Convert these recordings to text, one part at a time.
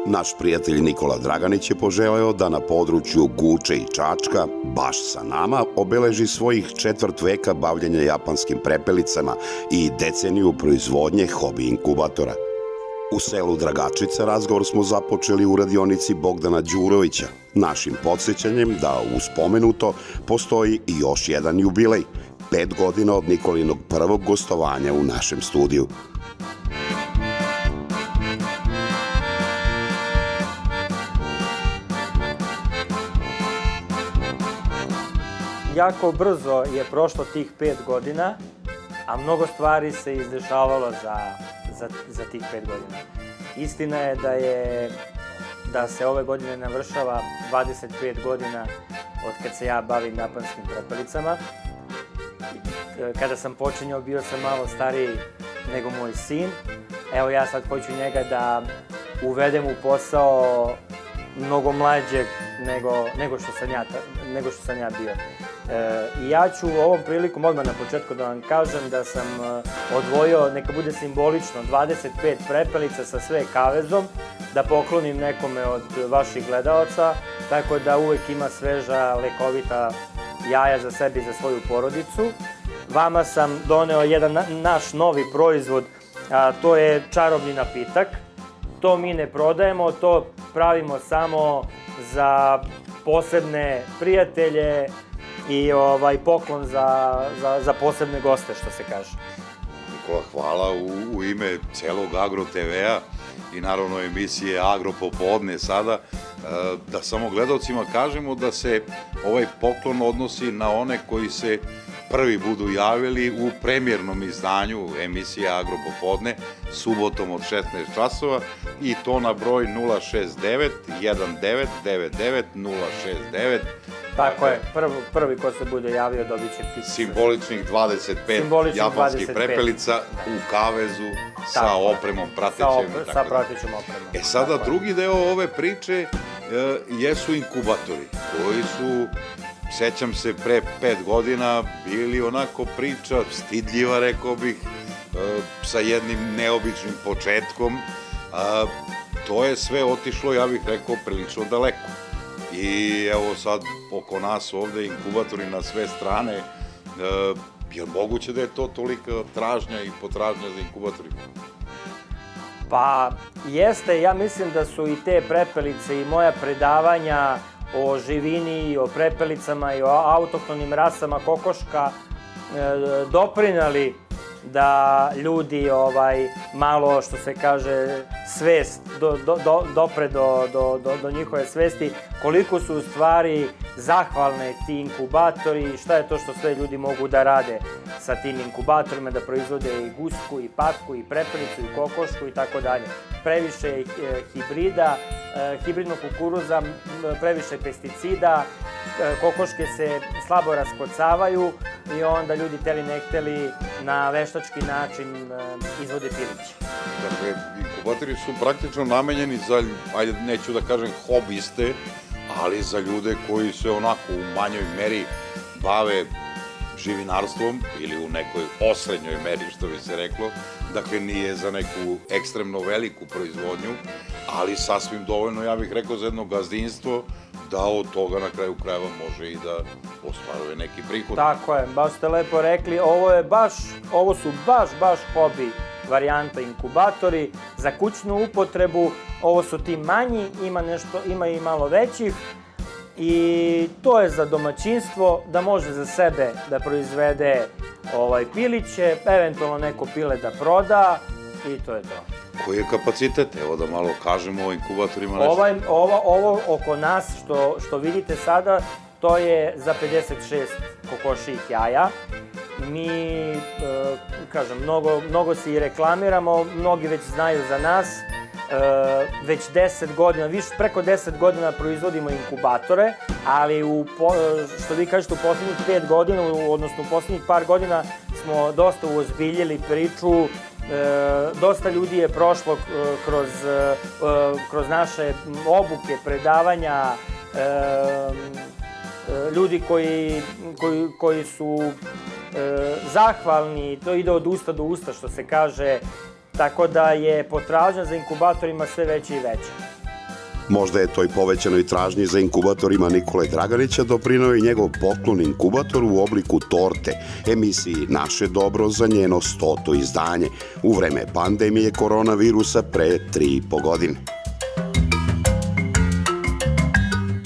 Naš prijatelj Nikola Draganić je poželeo da na području Guče i Čačka, baš sa nama, obeleži svojih četvrt veka bavljenja japanskim prepelicama i deceniju proizvodnje hobi inkubatora. U selu Dragačica razgovor smo započeli u radionici Bogdana Đurovića, našim podsjećanjem da uz spomenuto postoji i još jedan jubilej, 5 godina od Nikolinog prvog gostovanja u našem studiju. Jako brzo je prošlo tih 5 godina, a mnogo stvari se izdešavalo za tih 5 godina. Istina je da se ove godine navršava 25 godina od kad se ja bavim japanskim prepelicama. Kada sam počinjao bio sam malo stariji nego moj sin. Evo ja sad hoću njega da uvedem u posao mnogo mlađeg nego što sam ja bio. I ja ću ovom prilikom odmah na početku da vam kažem da sam odvojio, neka bude simbolično, 25 prepelica sa sve kavezom, da poklonim nekome od vaših gledalaca, tako da uvek ima sveža, lekovita jaja za sebe i za svoju porodicu. Vama sam doneo jedan naš novi proizvod, a to je čarobni napitak. To mi ne prodajemo, to pravimo samo za posebne prijatelje i poklon za posebne goste, što se kaže. Nikola, hvala u ime celog Agro TV-a i naravno emisije Agro popodne sada, da samo gledalcima kažemo da se ovaj poklon odnosi na one koji se prvi budu javili u premijernom izdanju emisije Agro popodne, subotom od 16 časova i to na broj 069 1999 069. Tako je, prvi ko se bude javio dobit će pticu. Simboličnih 25 japanskih prepelica u kavezu sa opremom, pratećem i tako da. Sa pratećem opremom. E sada drugi deo ove priče jesu inkubatori koji su, sećam se, pre 5 godina bili onako priča stidljiva, rekao bih, sa jednim neobičnim početkom. To je sve otišlo, ja bih rekao, prilično daleko. I evo sad oko nas ovde inkubatori na sve strane, je li moguće da je to tolika tražnja i potražnja za inkubatorima? Pa jeste, ja mislim da su i te prepelice i moja predavanja o živini, o prepelicama i o autohtonim rasama kokoška doprinali da ljudi malo, što se kaže, svest, dopre do njihove svesti, koliko su u stvari zahvalne ti inkubatori i šta je to što sve ljudi mogu da rade sa tim inkubatorima, da proizvode i gusku, i patku, i prepelicu, i kokošku i tako dalje. Previše je hibrida, hibridnog kukuruza, previše pesticida, kokoške se slabo raskocavaju i onda ljudi hteli ne hteli na veštački način izvode piliće. Dakle, inkubatori su praktično namenjeni za, ajde, neću da kažem hobiste, ali za ljude koji se onako u manjoj meri bave živinarstvom ili u nekoj osrednjoj meri, što bi se reklo. Dakle, nije za neku ekstremno veliku proizvodnju, ali sasvim dovoljno, ja bih rekao, za jedno gazdinstvo da od toga na kraju krajeva može i da ostvaruje neki prihod. Tako je, baš ste lepo rekli, ovo su baš hobi varijanta inkubatori za kućnu upotrebu, ovo su ti manji, ima i malo većih i to je za domaćinstvo da može za sebe da proizvede piliće, eventualno neko pile da proda i to je to. Koji je kapacitet? Evo da malo kažemo o inkubatorima nešto. Ovo oko nas što vidite sada, to je za 56 kokošijih jaja. Mi, kažem, mnogo se i reklamiramo, mnogi već znaju za nas. Već 10 godina, preko 10 godina proizvodimo inkubatore, ali što vi kažete u poslednjih 5 godina, odnosno u poslednjih par godina smo dosta uozbiljili priču. Dosta ljudi je prošlo kroz naše obuke, predavanja, ljudi koji su zahvalni, to ide od usta do usta, što se kaže, tako da je potražnja za inkubatorima sve veća i veća. Možda je toj povećanoj tražnji za inkubatorima Nikole Draganića doprineo i njegov poklon inkubatoru u obliku torte, emisiji Naše dobro za njeno 100. izdanje u vreme pandemije koronavirusa pre 3,5 godine.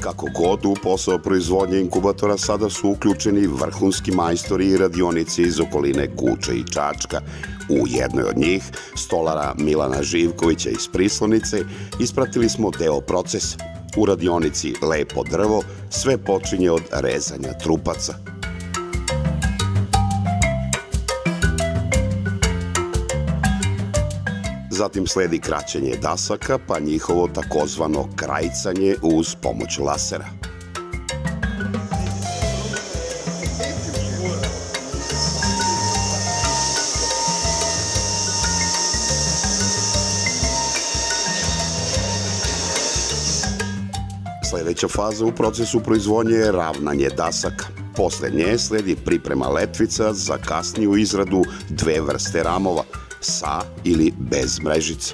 Kako god, u posao proizvodnje inkubatora sada su uključeni vrhunski majstori i radionici iz okoline Guče i Čačka. U jednoj od njih, stolara Milana Živkovića iz Prislonice, ispratili smo deo procesa. U radionici Lepo drvo sve počinje od rezanja trupaca. Zatim sledi kraćenje dasaka, pa njihovo takozvano krajcanje uz pomoć lasera. Sljedeća faza u procesu proizvodnje je ravnanje dasaka. Posle nje sledi priprema letvica za kasniju izradu dve vrste ramova, sa ili bez mrežice.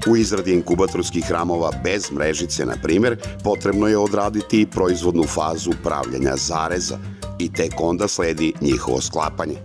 U izradi inkubatorskih ramova bez mrežice, na primjer, potrebno je odraditi i proizvodnu fazu pravljenja zareza i tek onda sledi njihovo sklapanje.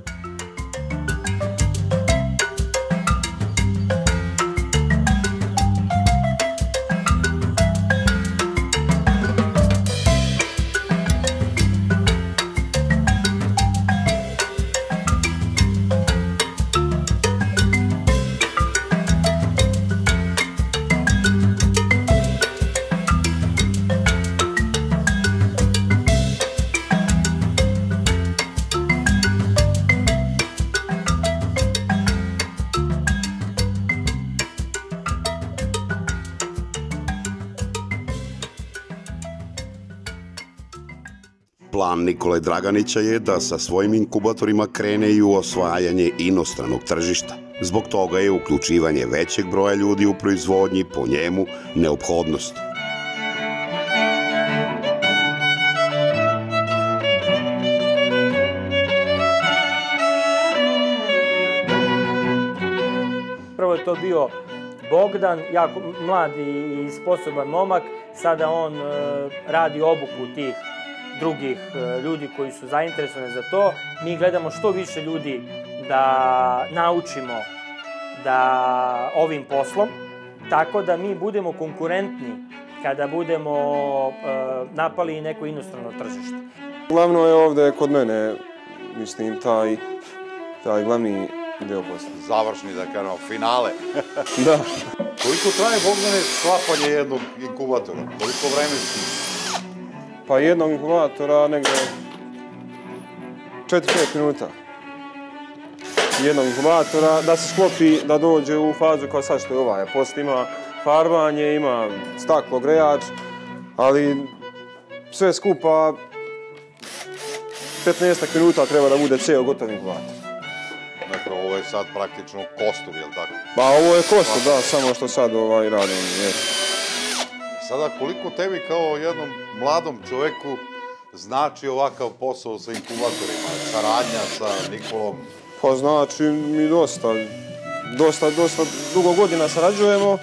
Plan Nikole Draganića je da sa svojim inkubatorima krene i u osvajanje inostranog tržišta. Zbog toga je uključivanje većeg broja ljudi u proizvodnji po njemu neophodnost. Prvo je to bio Bogdan, jako mlad i sposoban momak. Sada on radi obuku tih drugih ljudi koji su zainteresovani za to. Mi gledamo što više ljudi da naučimo da ovim poslom, tako da mi budemo konkurentni kada budemo napali neko inostrano tržište. Glavno je ovdje kod mene, mislim, taj glavni deo posla. Završni, da kažemo, finale. Da. Koliko traje, Bogdane, sklapanje jednog inkubatora? Koliko vremenski? Pa jednog inkubatora negdje 4-5 minuta. Jednog inkubatora da se sklopi, da dođe u fazu kao sad što je ovaj. Poslije ima farbanje, ima staklo, grejač, ali sve skupa 15 minuta treba da bude ceo gotov inkubator. Dakle, ovo je sad praktično kostur, je li tako? Pa ovo je kostur, da, samo što sad radim. Sada, koliko tebi kao jednom mladom čoveku znači ovakav posao sa inkubatorima, saradnja sa Nikolom? Pa znači mi dosta dugo godina sarađujemo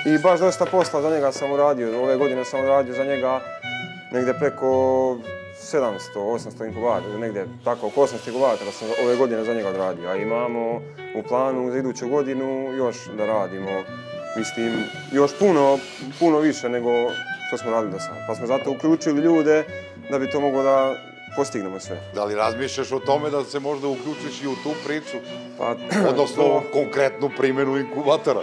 i baš dosta posla za njega sam uradio. Ove godine sam uradio za njega negdje preko 700-800 inkubatora, negdje tako oko 800 inkubatora sam ove godine za njega odradio. A imamo u planu za iduću godinu još da radimo, mislim, još puno više nego što smo radili do sada. Pa smo zato uključili ljude da bi to moglo da postignemo sve. Da li razmišljaš o tome da se možda uključiš i u tu priču? Odnosno konkretnu primjenu inkubatora?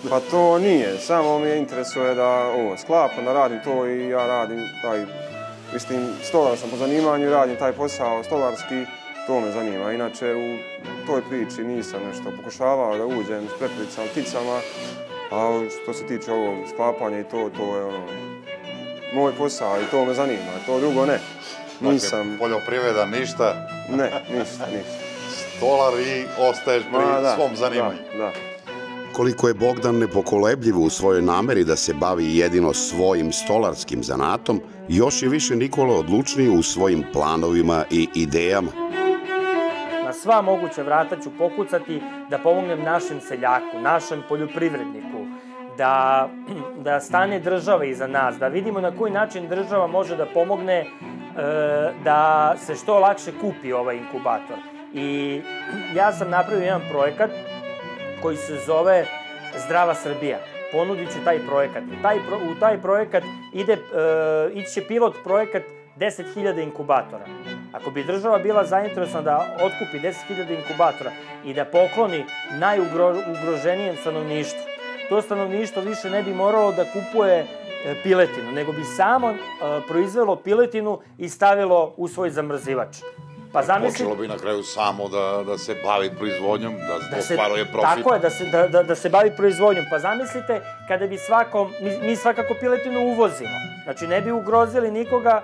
Pa to nije. Samo me interesuje da sklapam, da radim to i ja radim taj, mislim, stolar sam po zanimanju i radim taj posao stolarski, to me zanima. Inače u toj priči nisam nešto pokušavao da uđem s prepelicama, pticama, a što se tiče ovog sklapanja i to je moj posao i to me zanima, to drugo ne. Dakle, poljoprivreda ništa? Ne, ništa. stolar i ostaješ pri svom zanimanju. Da. Koliko je Bogdan nepokolebljiv u svojoj nameri da se bavi jedino svojim stolarskim zanatom, još je više Nikola odlučniji u svojim planovima i idejama. Na sva moguća vrata ću pokucati da pomognem našem seljaku, našem poljoprivredniku, da stane država iza nas, da vidimo na koji način država može da pomogne da se što lakše kupi ovaj inkubator. I ja sam napravio jedan projekat koji se zove Zdrava Srbija. Ponudit ću taj projekat. U taj projekat ići će pilot projekat 10.000 inkubatora. Ako bi država bila zainteresovana da otkupi 10.000 inkubatora i da pokloni najugroženijem stanovništvu, to stanovništvo više ne bi moralo da kupuje piletinu, nego bi samo proizvelo piletinu i stavilo u svoj zamrzivač. Počelo bi na kraju samo da se bavi proizvodnjom, da ostvaruje profit. Tako je, da se bavi proizvodnjom. Pa zamislite kada bi mi svakako piletinu uvozimo. Znači ne bi ugrozili nikoga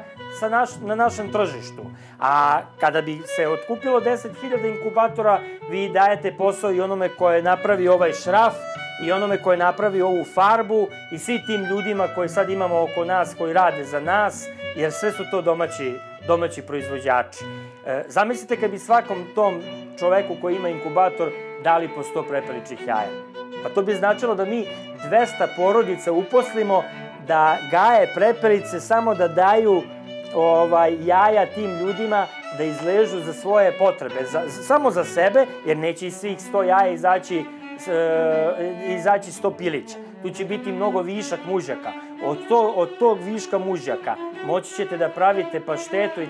na našem tržištu. A kada bi se otkupilo 10.000 inkubatora, vi dajete posao i onome ko je napravio ovaj šraf, i onome ko je napravio ovu farbu, i svi tim ljudima koje sad imamo oko nas, koji rade za nas, jer sve su to domaći proizvođači. Zamislite kad bi svakom tom čoveku koji ima inkubator dali po 100 prepeličnih jaja. Pa to bi značilo da mi 200 porodica uposlimo da gaje prepelice samo da daju jaja tim ljudima da izležu za svoje potrebe. Samo za sebe, jer neće iz svih 100 jaja izaći 100 pilića. Tu će biti mnogo višak mužjaka. Od tog viška mužjaka moći ćete da pravite paštetu i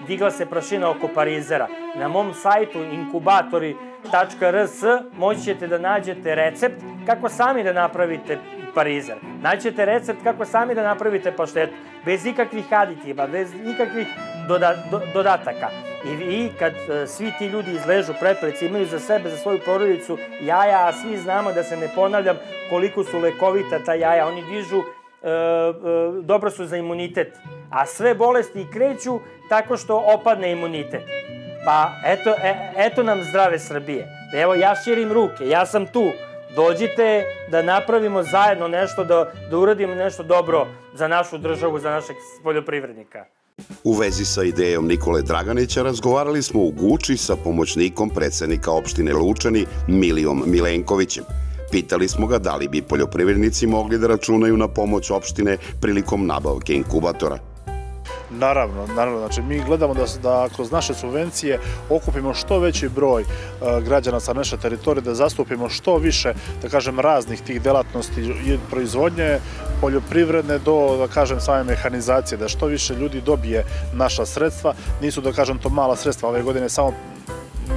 digla se prašina oko parizera. Na mom sajtu inkubatori.rs moći ćete da nađete recept kako sami da napravite parizer. Nađete recept kako sami da napravite paštetu, bez ikakvih aditiva, bez ikakvih dodataka. I kad svi ti ljudi izležu prepelice, imaju za sebe, za svoju porodicu jaja, a svi znamo, da se ne ponavljam, koliko su lekovita ta jaja. Oni dižu, dobro su za imunitet. A sve bolesti kreću tako što opadne imunitet. Pa eto nam zdrave Srbije. Evo, ja širim ruke, ja sam tu. Dođite da napravimo zajedno nešto, da uradimo nešto dobro za našu državu, za našeg poljoprivrednika. U vezi sa idejom Nikole Draganića razgovarali smo u Guči sa pomoćnikom predsednika opštine Lučani Milijom Milenkovićem. Pitali smo ga da li bi poljoprivrednici mogli da računaju na pomoć opštine prilikom nabavke inkubatora. Naravno, znači mi gledamo da kroz naše subvencije okupimo što veći broj građana sa naše teritorije, da zastupimo što više, da kažem, raznih tih delatnosti i proizvodnje, poljoprivredne do, da kažem, same mehanizacije, da što više ljudi dobije naša sredstva. Nisu, da kažem, to mala sredstva, ove godine samo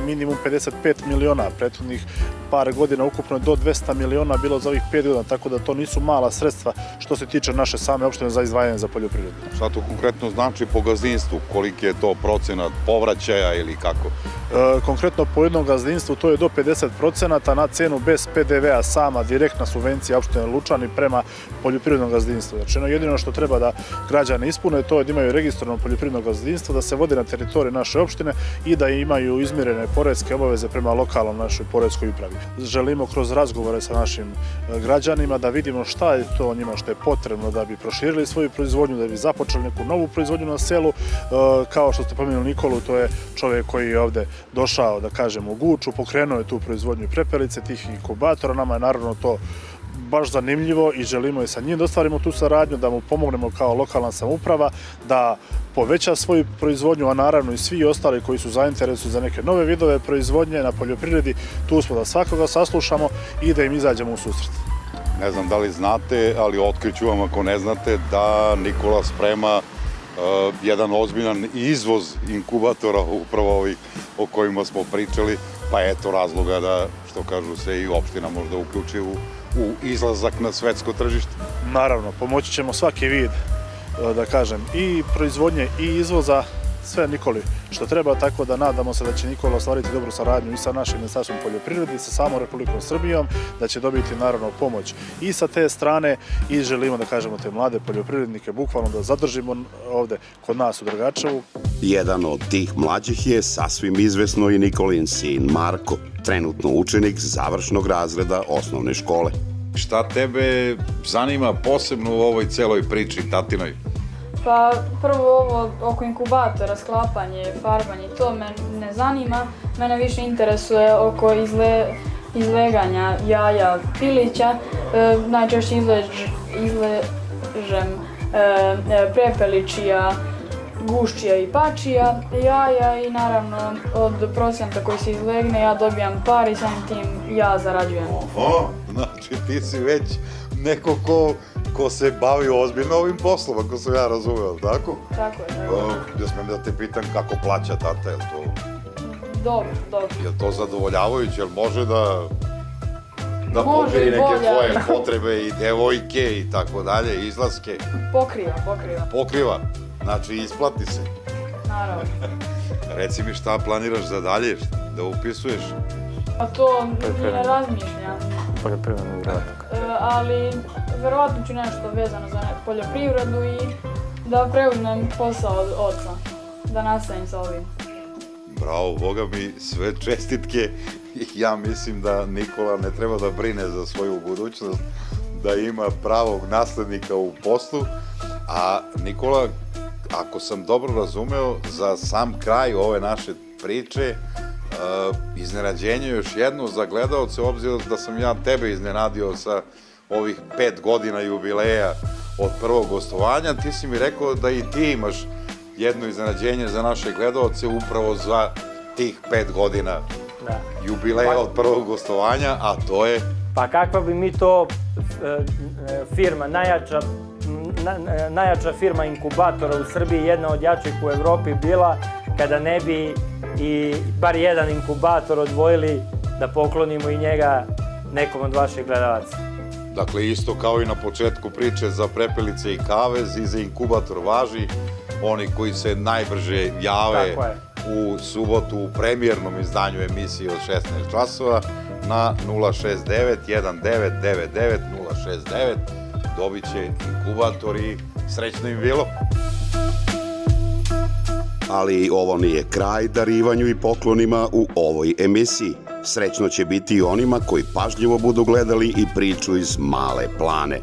minimum 55 miliona, prethodnih par godina ukupno je do 200 miliona bilo za ovih 5 godina, tako da to nisu mala sredstva što se tiče naše same opštine za izdvajanje za poljoprivredu. Šta to konkretno znači po gazdinstvu? Koliki je to procenat povraćaja ili kako? Konkretno po jednom gazdinstvu to je do 50% na cenu bez PDV-a, sama direktna subvencija opštine Lučani prema poljoprivrednom gazdinstvu. Znači jedino što treba da građani ispune to je da imaju registrovano poljoprivredno gazdinstvo, da se vode na teritoriji naše opštine i da imaju izmirene poreske obaveze prema lokalnom našoj poreskoj upravi. Želimo kroz razgovore sa našim građanima da vidimo šta je to njima što je potrebno da bi proširili svoju proizvodnju, da bi započeli neku novu proizvodnju na selu. Kao što ste pomenuli Nikolu, to je čovjek koji je ovde došao, da kažem, u Guču, pokrenuo je tu proizvodnju prepelice, tih inkubatora. Nama je naravno to baš zanimljivo i želimo i sa njim da ostvarimo tu saradnju, da mu pomognemo kao lokalna samouprava, da poveća svoju proizvodnju, a naravno i svi ostali koji su zainteresovani za neke nove vidove proizvodnje na poljoprivredi, tu smo da svakoga saslušamo i da im izađemo u susret. Ne znam da li znate, ali otkriću vam ako ne znate da Nikola sprema jedan ozbiljan izvoz inkubatora, upravo ovih o kojima smo pričali, pa eto razloga da, što kažu se, i opština možda uključi u izlazak na svetsko tržište. Naravno, pomoći ćemo svaki vid, da kažem, i proizvodnje i izvoza, sve Nikoli što treba, tako da nadamo se da će Nikola ostvariti dobru saradnju i sa našim Ministarstvom poljoprivrede i sa samom Republikom Srbijom, da će dobiti naravno pomoć i sa te strane i želimo da kažemo te mlade poljoprivrednike bukvalno da zadržimo ovde kod nas u Dragačevu. Jedan od tih mlađih je sasvim izvesno i Nikolin sin Marko, trenutno učenik završnog razreda osnovne škole. Šta tebe zanima posebno u ovoj celoj priči tatinoj? Pa prvo ovo oko inkubatora, sklapanje, farbanje, to me ne zanima. Mene više interesuje oko izleganja jaja pilića. Najčešće izležem prepeličija, guščija i pačija jaja i naravno od procenta koji se izlegne ja dobijam par i samim tim ja zarađujem. Oho, znači ti si već neko ko se bavi ozbiljno ovim poslom, ako sam ja razumeo, tako? Tako je, tako. Ja smijem da te pitam kako plaća tata, je li to? Dobro, dobro. Je li to zadovoljavajuće, je li može da Može pomiri i neke bolje. tvoje potrebe i devojke i tako dalje, izlaske? Pokriva. Pokriva, znači isplati se. Naravno. Reci mi šta planiraš za dalje, da upisuješ? A to ni ne razmišljam, Poljoprivrednog radnika. ali verovatno ću nešto vezano za poljoprivredu i da preuzmem posao od oca, da nastavim sa ovim. Bravo, Boga mi, sve čestitke. Ja mislim da Nikola ne treba da brine za svoju budućnost, da ima pravog naslednika u poslu. A Nikola, ako sam dobro razumeo, za sam kraj ove naše priče, iznenađenje još jedno za gledaoce, obzirom da sam ja tebe iznenadio sa ovih 5 godina jubileja od prvog gostovanja, ti si mi rekao da i ti imaš jedno iznenađenje za naše gledaoce upravo za tih 5 godina jubileja od prvog gostovanja, a to je... Pa kakva bi mi to firma, najjača firma inkubatora u Srbiji, jedna od jačih u Evropi bila, kada ne bi i bar jedan inkubator odvojili da poklonimo i njega nekom od vaših gledalaca. Dakle, isto kao i na početku priče za prepelice i kavez, i za inkubator važi oni koji se najbrže jave u subotu u premijernom izdanju emisije od 16 časova na 069-1999-069. Dobit će inkubator i srećno im bilo. Ali ovo nije kraj darivanju i poklonima u ovoj emisiji. Srećno će biti i onima koji pažljivo budu gledali i priču iz Male Plane.